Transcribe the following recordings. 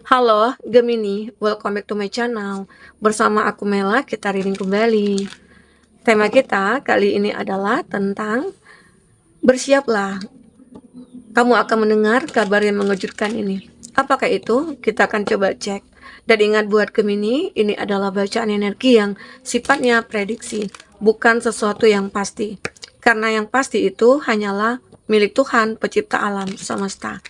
Halo Gemini, welcome back to my channel. Bersama aku Mela, kita reading kembali. Tema kita kali ini adalah tentang bersiaplah, kamu akan mendengar kabar yang mengejutkan ini. Apakah itu? Kita akan coba cek. Dan ingat buat Gemini, ini adalah bacaan energi yang sifatnya prediksi, bukan sesuatu yang pasti. Karena yang pasti itu hanyalah milik Tuhan, pencipta alam semesta.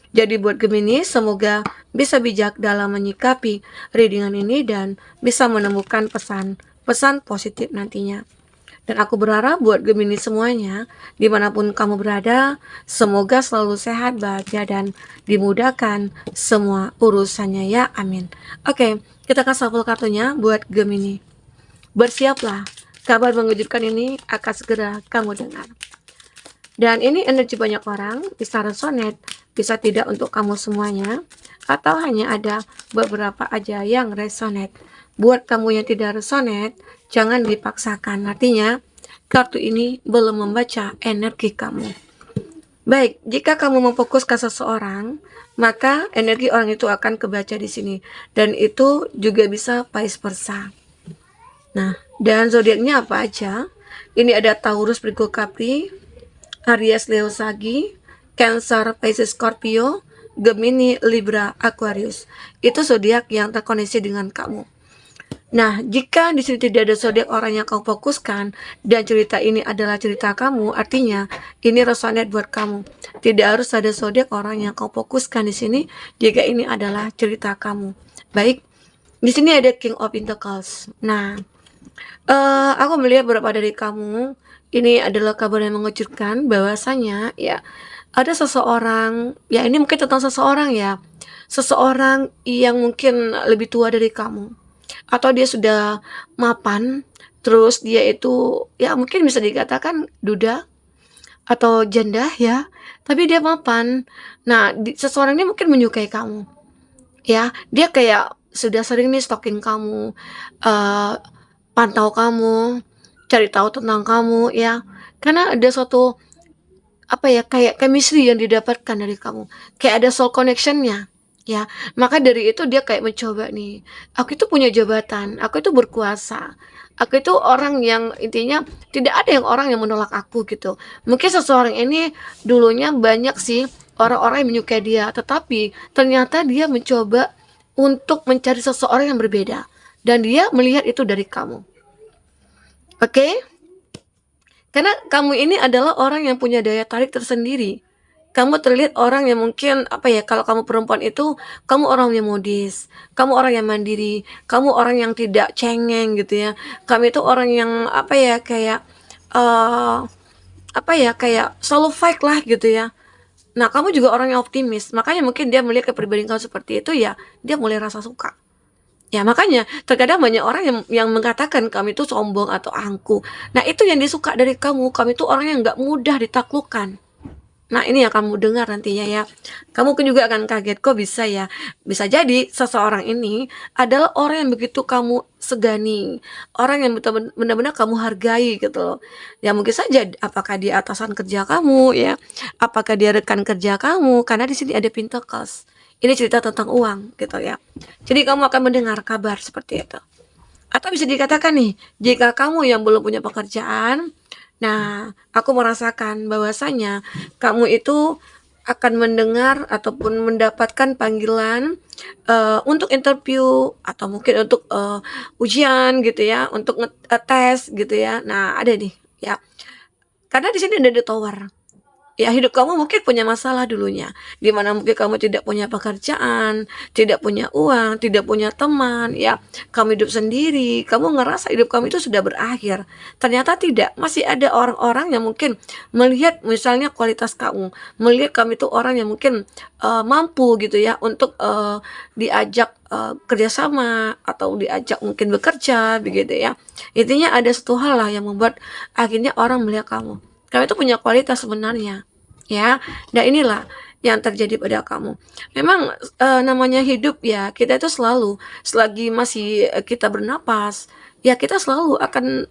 Jadi buat Gemini, semoga bisa bijak dalam menyikapi readingan ini dan bisa menemukan pesan positif nantinya. Dan aku berharap buat Gemini semuanya, dimanapun kamu berada, semoga selalu sehat, bahagia, dan dimudahkan semua urusannya ya, amin. Oke, kita akan shuffle kartunya buat Gemini. Bersiaplah, kabar mengejutkan ini akan segera kamu dengar. Dan ini energi banyak orang, bisa resonate, bisa tidak untuk kamu semuanya, atau hanya ada beberapa aja yang resonate. Buat kamu yang tidak resonate, jangan dipaksakan. Artinya, kartu ini belum membaca energi kamu. Baik, jika kamu memfokuskan seseorang, maka energi orang itu akan kebaca di sini. Dan itu juga bisa vice versa. Nah, dan zodiaknya apa aja? Ini ada Taurus, Virgo, Capri, Aries, Leo, Sagi, Cancer, Pisces, Scorpio, Gemini, Libra, Aquarius. Itu zodiak yang terkoneksi dengan kamu. Nah, jika di sini tidak ada zodiak orang yang kau fokuskan dan cerita ini adalah cerita kamu, artinya ini resonate buat kamu. Tidak harus ada zodiak orang yang kau fokuskan di sini jika ini adalah cerita kamu. Baik, di sini ada King of Pentacles. Nah, aku melihat beberapa dari kamu ini adalah kabar yang mengejutkan bahwasanya ya ada seseorang, ya ini mungkin tentang seseorang ya, seseorang yang mungkin lebih tua dari kamu atau dia sudah mapan, terus dia itu ya mungkin bisa dikatakan duda atau janda ya, tapi dia mapan. Nah, seseorang ini mungkin menyukai kamu ya, dia kayak sudah sering nih stalking kamu, uh, pantau kamu, cari tahu tentang kamu ya. Karena ada suatu apa ya, kayak chemistry yang didapatkan dari kamu. Kayak ada soul connection-nya ya. Maka dari itu dia kayak mencoba nih. Aku itu punya jabatan, aku itu berkuasa. Aku itu orang yang intinya tidak ada yang orang yang menolak aku gitu. Mungkin seseorang ini dulunya banyak sih orang-orang yang menyukai dia, tetapi ternyata dia mencoba untuk mencari seseorang yang berbeda dan dia melihat itu dari kamu. Oke? Karena kamu ini adalah orang yang punya daya tarik tersendiri. Kamu terlihat orang yang mungkin apa ya, kalau kamu perempuan itu kamu orang yang modis, kamu orang yang mandiri, kamu orang yang tidak cengeng gitu ya. Kamu itu orang yang apa ya, kayak apa ya, kayak selalu fight lah gitu ya. Nah, kamu juga orang yang optimis. Makanya mungkin dia melihat kepribadian kamu seperti itu ya, dia mulai rasa suka. Ya makanya terkadang banyak orang yang mengatakan kami itu sombong atau angkuh. Nah itu yang disuka dari kamu. Kami itu orang yang nggak mudah ditaklukkan. Nah ini yang kamu dengar nantinya ya. Kamu kan juga akan kaget kok bisa ya. Bisa jadi seseorang ini adalah orang yang begitu kamu segani. Orang yang benar-benar kamu hargai gitu loh. Ya mungkin saja apakah dia atasan kerja kamu ya. Apakah dia rekan kerja kamu. Karena di sini ada Pentacles. Ini cerita tentang uang gitu ya. Jadi kamu akan mendengar kabar seperti itu. Atau bisa dikatakan nih, jika kamu yang belum punya pekerjaan, nah, aku merasakan bahwasanya kamu itu akan mendengar ataupun mendapatkan panggilan untuk interview atau mungkin untuk ujian gitu ya, untuk ngetes gitu ya. Nah, ada nih ya. Karena di sini ada the tower. Ya, hidup kamu mungkin punya masalah dulunya, di mana mungkin kamu tidak punya pekerjaan, tidak punya uang, tidak punya teman, ya. Kamu hidup sendiri, kamu ngerasa hidup kamu itu sudah berakhir. Ternyata tidak, masih ada orang-orang yang mungkin melihat misalnya kualitas kamu, melihat kamu itu orang yang mungkin mampu gitu ya untuk diajak kerjasama atau diajak mungkin bekerja begitu ya. Intinya ada satu hal lah yang membuat akhirnya orang melihat kamu. Kamu itu punya kualitas sebenarnya ya. Dan inilah yang terjadi pada kamu. Memang namanya hidup ya, kita itu selalu selagi masih kita bernapas, ya kita selalu akan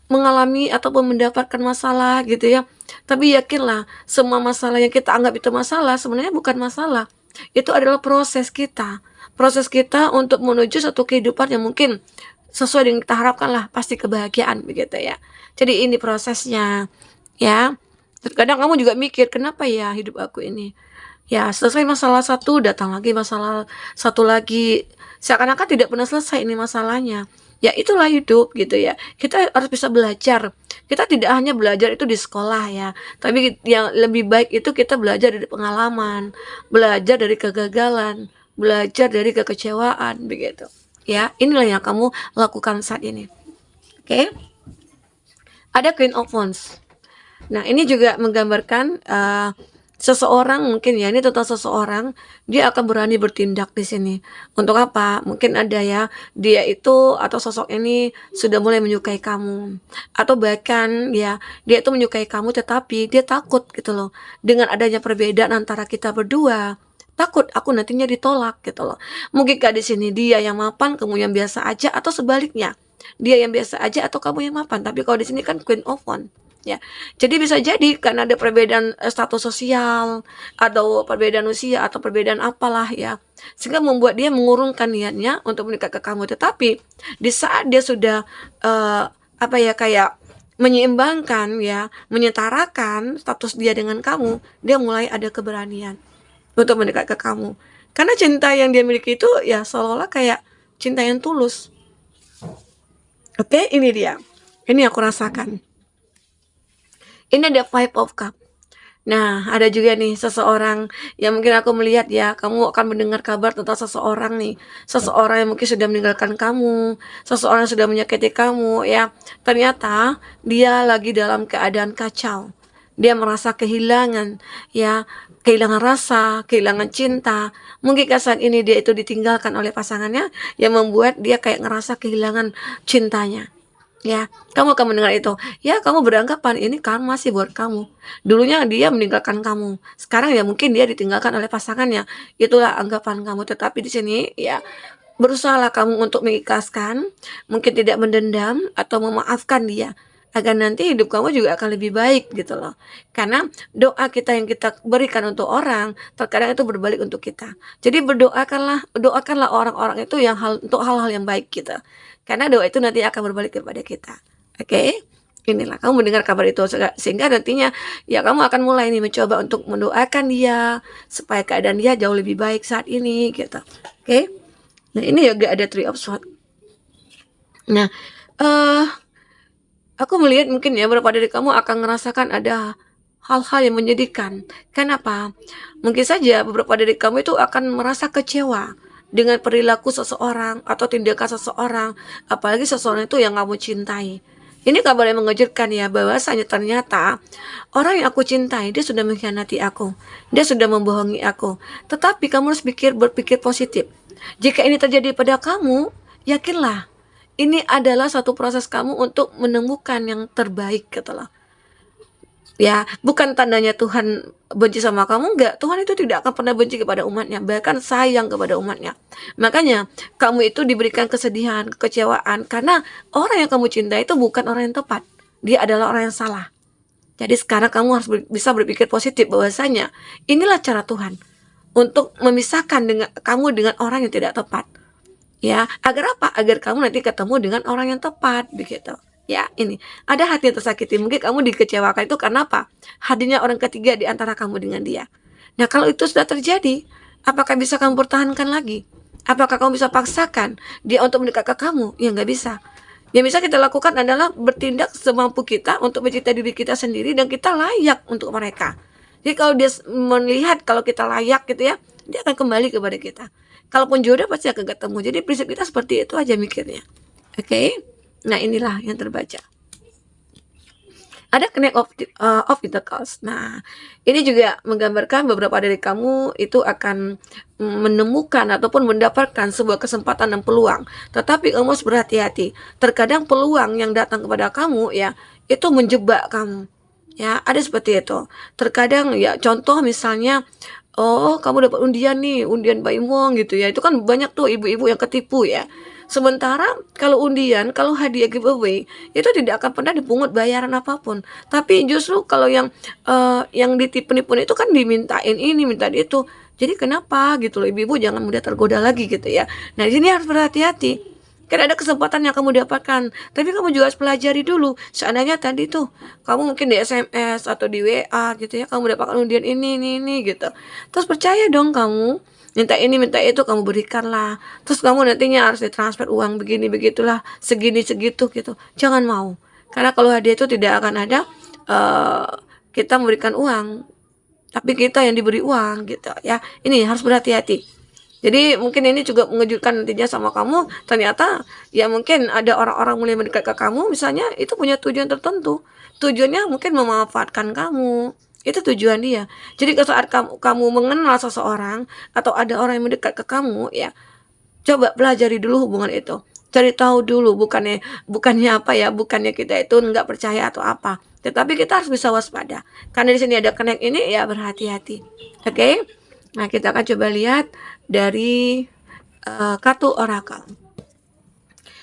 mengalami ataupun mendapatkan masalah gitu ya. Tapi yakinlah semua masalah yang kita anggap itu masalah sebenarnya bukan masalah. Itu adalah proses kita untuk menuju satu kehidupan yang mungkin sesuai dengan kita harapkan lah, pasti kebahagiaan begitu ya. Jadi ini prosesnya ya. Terkadang kamu juga mikir, kenapa ya hidup aku ini? Ya, selesai masalah satu, datang lagi masalah satu lagi. Seakan-akan tidak pernah selesai ini masalahnya. Ya itulah hidup gitu ya. Kita harus bisa belajar. Kita tidak hanya belajar itu di sekolah ya, tapi yang lebih baik itu kita belajar dari pengalaman, belajar dari kegagalan, belajar dari kekecewaan begitu. Ya, inilah yang kamu lakukan saat ini. Oke? Ada Queen of Wands. Nah, ini juga menggambarkan seseorang, mungkin ya, ini tentang seseorang, dia akan berani bertindak di sini. Untuk apa? Mungkin ada ya, dia itu atau sosok ini sudah mulai menyukai kamu. Atau bahkan ya, dia itu menyukai kamu tetapi dia takut gitu loh. Dengan adanya perbedaan antara kita berdua, takut aku nantinya ditolak gitu loh. Mungkinkah di sini dia yang mapan, kamu yang biasa aja, atau sebaliknya? Dia yang biasa aja atau kamu yang mapan. Tapi kalau di sini kan Queen of Wands ya. Jadi bisa jadi karena ada perbedaan status sosial atau perbedaan usia atau perbedaan apalah ya, sehingga membuat dia mengurungkan niatnya untuk menikah ke kamu. Tetapi di saat dia sudah apa ya, kayak menyeimbangkan ya, menyetarakan status dia dengan kamu, dia mulai ada keberanian untuk mendekat ke kamu. Karena cinta yang dia miliki itu ya seolah-olah kayak cinta yang tulus. Oke, ini dia. Ini aku rasakan. Ini ada Five of Cup. Nah, ada juga nih seseorang yang mungkin aku melihat ya, kamu akan mendengar kabar tentang seseorang nih. Seseorang yang mungkin sudah meninggalkan kamu, seseorang yang sudah menyakiti kamu ya. Ternyata dia lagi dalam keadaan kacau. Dia merasa kehilangan ya, kehilangan rasa, kehilangan cinta. Mungkin saat ini dia itu ditinggalkan oleh pasangannya yang membuat dia kayak ngerasa kehilangan cintanya. Ya, kamu akan mendengar itu. Ya, kamu beranggapan ini kan masih buat kamu. Dulunya dia meninggalkan kamu. Sekarang ya mungkin dia ditinggalkan oleh pasangannya. Itulah anggapan kamu. Tetapi di sini ya berusahalah kamu untuk mengikhlaskan, mungkin tidak mendendam atau memaafkan dia. Agar nanti hidup kamu juga akan lebih baik gitu loh. Karena doa kita yang kita berikan untuk orang, terkadang itu berbalik untuk kita. Jadi doakanlah orang-orang itu untuk hal-hal yang baik gitu. Karena doa itu nanti akan berbalik kepada kita. Oke? Inilah kamu mendengar kabar itu sehingga nantinya ya kamu akan mulai nih mencoba untuk mendoakan dia supaya keadaan dia jauh lebih baik saat ini gitu. Oke? Nah, ini juga ada Three of Swords. Nah, aku melihat mungkin ya beberapa dari kamu akan merasakan ada hal-hal yang menyedihkan. Kenapa? Mungkin saja beberapa dari kamu itu akan merasa kecewa dengan perilaku seseorang atau tindakan seseorang, apalagi seseorang itu yang kamu cintai. Ini kabar yang mengejutkan ya, bahwasanya ternyata orang yang aku cintai dia sudah mengkhianati aku, dia sudah membohongi aku. Tetapi kamu harus berpikir positif. Jika ini terjadi pada kamu, yakinlah ini adalah satu proses kamu untuk menemukan yang terbaik gitu loh. Ya, bukan tandanya Tuhan benci sama kamu, enggak. Tuhan itu tidak akan pernah benci kepada umatnya, bahkan sayang kepada umatnya. Makanya, kamu itu diberikan kesedihan, kekecewaan, karena orang yang kamu cintai itu bukan orang yang tepat. Dia adalah orang yang salah. Jadi sekarang kamu harus bisa berpikir positif bahwasanya inilah cara Tuhan untuk memisahkan kamu dengan orang yang tidak tepat. Ya, agar apa? Agar kamu nanti ketemu dengan orang yang tepat, begitu. Ya, ini ada hati yang tersakiti. Mungkin kamu dikecewakan itu karena apa? Hadirnya orang ketiga di antara kamu dengan dia. Nah, kalau itu sudah terjadi, apakah bisa kamu pertahankan lagi? Apakah kamu bisa paksakan dia untuk mendekat ke kamu? Ya, nggak bisa. Yang bisa kita lakukan adalah bertindak semampu kita untuk mencintai diri kita sendiri dan kita layak untuk mereka. Jadi kalau dia melihat kalau kita layak gitu ya, dia akan kembali kepada kita. Kalaupun jodoh pasti akan ketemu. Jadi prinsip kita seperti itu aja mikirnya. Oke? Nah, inilah yang terbaca. Ada Knight of Pentacles. Nah, ini juga menggambarkan beberapa dari kamu itu akan menemukan ataupun mendapatkan sebuah kesempatan dan peluang. Tetapi kamu harus berhati-hati. Terkadang peluang yang datang kepada kamu ya, itu menjebak kamu. Ya, ada seperti itu. Terkadang ya, contoh misalnya, oh kamu dapat undian nih, undian Baimong gitu ya. Itu kan banyak tuh ibu-ibu yang ketipu ya. Sementara kalau undian, kalau hadiah giveaway itu tidak akan pernah dipungut bayaran apapun. Tapi justru kalau yang ditipu-nipu itu kan dimintain ini, minta itu. Jadi kenapa gitu loh, ibu-ibu jangan mudah tergoda lagi gitu ya. Nah, di sini harus berhati-hati. Kan ada kesempatan yang kamu dapatkan, tapi kamu juga harus pelajari dulu. Seandainya tadi tuh kamu mungkin di SMS atau di WA gitu ya, kamu dapatkan undian ini gitu. Terus percaya dong kamu, minta ini minta itu kamu berikanlah. Terus kamu nantinya harus ditransfer uang begini begitulah, segini segitu gitu. Jangan mau. Karena kalau hadiah itu tidak akan ada kita memberikan uang, tapi kita yang diberi uang gitu ya. Ini harus berhati-hati. Jadi mungkin ini juga mengejutkan nantinya sama kamu, ternyata ya mungkin ada orang-orang mulai mendekat ke kamu misalnya itu punya tujuan tertentu. Tujuannya mungkin memanfaatkan kamu. Itu tujuan dia. Jadi saat kamu mengenal seseorang atau ada orang yang mendekat ke kamu ya, coba pelajari dulu hubungan itu. Cari tahu dulu, bukannya bukannya apa ya, bukannya kita itu nggak percaya atau apa. Tetapi kita harus bisa waspada. Karena di sini ada connect ini ya, berhati-hati. Oke? Nah, kita akan coba lihat dari kartu orakel.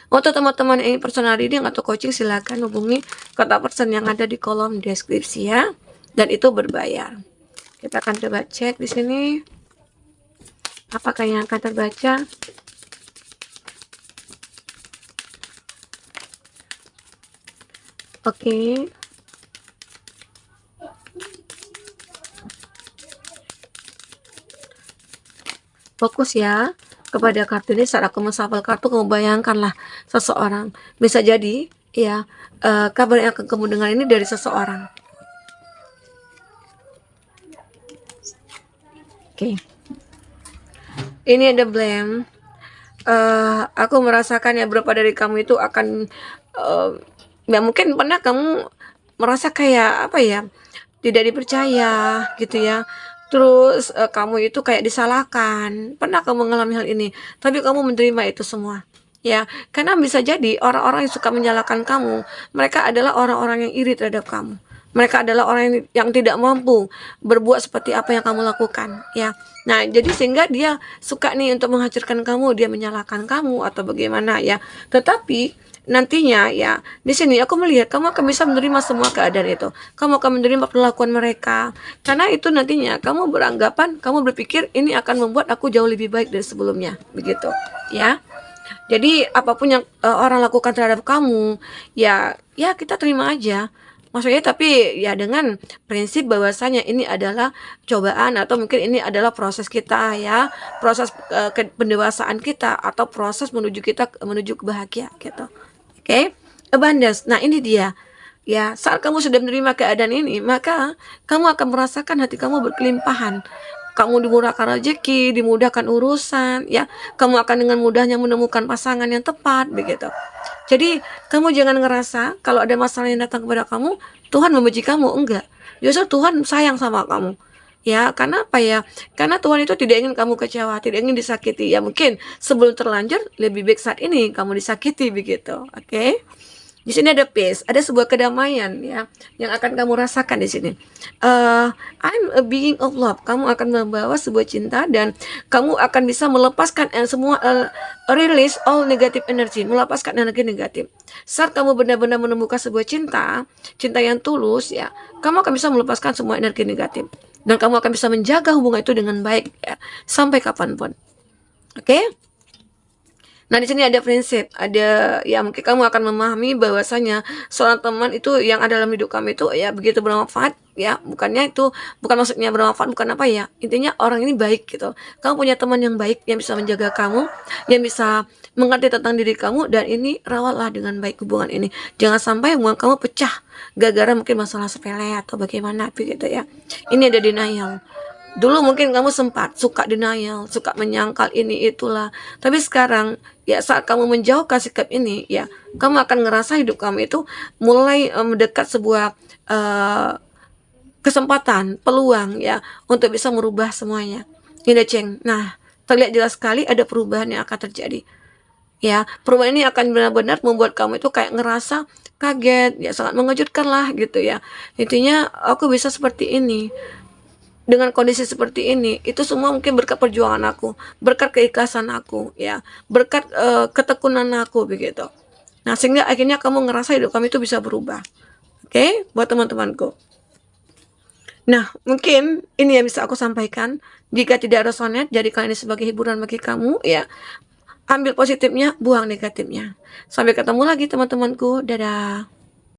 Untuk teman-teman yang ingin personal reading atau coaching, silakan hubungi kontak person yang ada di kolom deskripsi ya. Dan itu berbayar. Kita akan coba cek di sini apakah yang akan terbaca. Oke. Fokus ya kepada kartu ini. Saat aku menshuffle kartu, kamu bayangkanlah seseorang. Bisa jadi ya kabar yang akan kamu dengar ini dari seseorang. Oke. Ini ada blame. Aku merasakan ya beberapa dari kamu itu akan ya mungkin pernah kamu merasa kayak apa ya, tidak dipercaya gitu ya. Terus kamu itu kayak disalahkan. Pernah kamu mengalami hal ini, tapi kamu menerima itu semua. Ya, karena bisa jadi orang-orang yang suka menyalahkan kamu, mereka adalah orang-orang yang iri terhadap kamu. Mereka adalah orang yang tidak mampu berbuat seperti apa yang kamu lakukan, ya. Nah, jadi sehingga dia suka nih untuk menghancurkan kamu, dia menyalahkan kamu atau bagaimana ya. Tetapi nantinya ya, di sini aku melihat kamu akan bisa menerima semua keadaan itu. Kamu akan menerima perlakuan mereka. Karena itu nantinya kamu beranggapan, kamu berpikir ini akan membuat aku jauh lebih baik dari sebelumnya, begitu, ya. Jadi apapun yang orang lakukan terhadap kamu, ya kita terima aja. Maksudnya tapi ya dengan prinsip bahwasanya ini adalah cobaan atau mungkin ini adalah proses kita ya, proses pendewasaan kita atau proses menuju kita menuju kebahagiaan gitu. Oke? Abundance. Nah, ini dia. Ya, saat kamu sudah menerima keadaan ini, maka kamu akan merasakan hati kamu berkelimpahan. Kamu dimurahkan rezeki, dimudahkan urusan, ya. Kamu akan dengan mudahnya menemukan pasangan yang tepat, begitu. Jadi, kamu jangan ngerasa kalau ada masalah yang datang kepada kamu, Tuhan membenci kamu. Enggak. Justru Tuhan sayang sama kamu. Ya, karena apa ya? Karena Tuhan itu tidak ingin kamu kecewa, tidak ingin disakiti. Ya, mungkin sebelum terlanjur, lebih baik saat ini kamu disakiti, begitu. Oke? Di sini ada peace, ada sebuah kedamaian ya yang akan kamu rasakan di sini. I'm a being of love. Kamu akan membawa sebuah cinta dan kamu akan bisa melepaskan semua release all negative energy, melepaskan energi negatif. Saat kamu benar-benar menemukan sebuah cinta, cinta yang tulus ya, kamu akan bisa melepaskan semua energi negatif dan kamu akan bisa menjaga hubungan itu dengan baik ya, sampai kapanpun. Oke? Nah, di sini ada prinsip, ada ya mungkin kamu akan memahami bahwasanya seorang teman itu yang ada dalam hidup kamu itu ya begitu bermanfaat ya, bukannya itu bukan maksudnya bermanfaat bukan apa ya. Intinya orang ini baik gitu. Kamu punya teman yang baik yang bisa menjaga kamu, yang bisa mengerti tentang diri kamu dan ini rawatlah dengan baik hubungan ini. Jangan sampai hubungan kamu pecah gara-gara mungkin masalah sepele atau bagaimana begitu ya. Ini ada denial. Dulu mungkin kamu sempat suka denial, suka menyangkal ini itulah. Tapi sekarang ya saat kamu menjauhkan sikap ini ya, kamu akan ngerasa hidup kamu itu mulai mendekat sebuah kesempatan, peluang ya untuk bisa merubah semuanya. Ini ceng. Nah, terlihat jelas sekali ada perubahan yang akan terjadi. Ya, perubahan ini akan benar-benar membuat kamu itu kayak ngerasa kaget, ya sangat mengejutkan lah gitu ya. Intinya aku bisa seperti ini. dengan kondisi seperti ini, itu semua mungkin berkat perjuangan aku, berkat keikhlasan aku, ya, berkat ketekunan aku begitu. Nah, sehingga akhirnya kamu ngerasa hidup kamu itu bisa berubah. Oke, buat teman-temanku. Nah, mungkin ini yang bisa aku sampaikan. Jika tidak resonate, jadikan ini sebagai hiburan bagi kamu, ya. Ambil positifnya, buang negatifnya. Sampai ketemu lagi teman-temanku. Dadah.